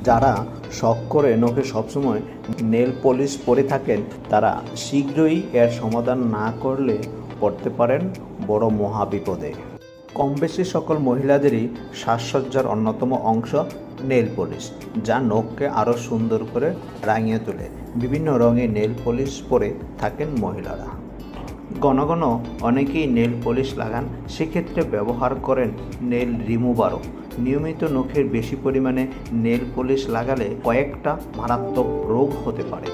যারা শখ করে নখে সবসময় নেল পলিশ পরে থাকেন তারা শীঘ্রই এর সমাধান না করলে পড়তে পারেন বড় মহাবিপদে। কম বেশি সকল মহিলাদেরই সাজসজ্জার অন্যতম অংশ নেল পলিশ, যা নখকে আরও সুন্দর করে রাঙিয়ে তোলে। বিভিন্ন রঙে নেল পলিশ পরে থাকেন মহিলারা। ঘন ঘন অনেকেই নেল পলিশ লাগান, সেক্ষেত্রে ব্যবহার করেন নেল রিমুভারও। নিয়মিত নখের বেশি পরিমাণে নেল পলিশ লাগালে কয়েকটা মারাত্মক রোগ হতে পারে।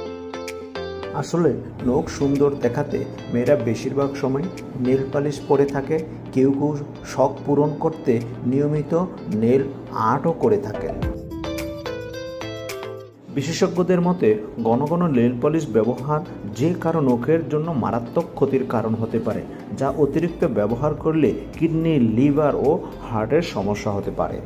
আসলে নখ সুন্দর দেখাতে মেয়েরা বেশিরভাগ সময় নেল পলিশ পরে থাকে। কেউ কেউ শখ পূরণ করতে নিয়মিত নেল আর্টও করে থাকেন। বিশেষজ্ঞদের মতে ঘন ঘন নেল পলিশ ব্যবহার যে কারো নখের জন্য মারাত্মক ক্ষতির কারণ হতে পারে, যা অতিরিক্ত ব্যবহার করলে কিডনি, লিভার ও হার্টের সমস্যা হতে পারে।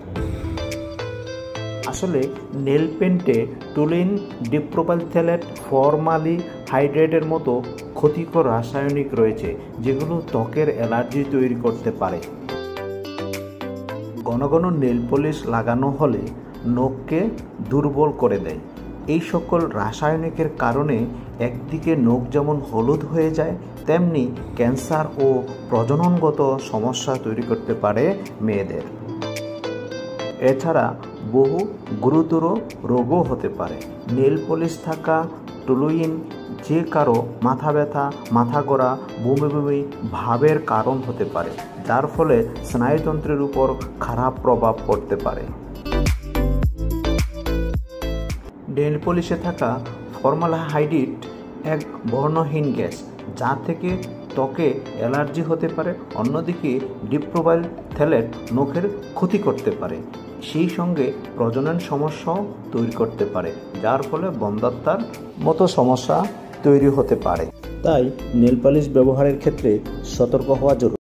আসলে নেল পেন্টে টুলিন, ডিপ্রোপাইলথ্যালেট, ফর্মালডিহাইডের মতো ক্ষতিকর রাসায়নিক রয়েছে, যেগুলো ত্বকের অ্যালার্জি তৈরি করতে পারে। ঘন ঘন নেল পলিশ লাগানো হলে নখকে দুর্বল করে দেয়। এই সকল রাসায়নিকের কারণে একদিকে নখ যেমন হলুদ হয়ে যায়, তেমনি ক্যান্সার ও প্রজননগত সমস্যা তৈরি করতে পারে মেয়েদের। এছাড়া বহু গুরুতর রোগও হতে পারে। নেল পলিশ থাকা টুলুইন যে কারো মাথা ব্যথা, মাথা ঘোরা, বমি বমি ভাবের কারণ হতে পারে, যার ফলে স্নায়ুতন্ত্রের উপর খারাপ প্রভাব পড়তে পারে। নেল পলিশে থাকা ফর্মালডিহাইড এক বর্ণহীন গ্যাস, যা থেকে ত্বকে অ্যালার্জি হতে পারে। অন্যদিকে ডিপ্রোপাইলথ্যালেট নখের ক্ষতি করতে পারে, সেই সঙ্গে প্রজনন সমস্যাও তৈরি করতে পারে, যার ফলে বন্ধ্যাত্বের মতো সমস্যা তৈরি হতে পারে। তাই নেল পলিশ ব্যবহারের ক্ষেত্রে সতর্ক হওয়া জরুরি।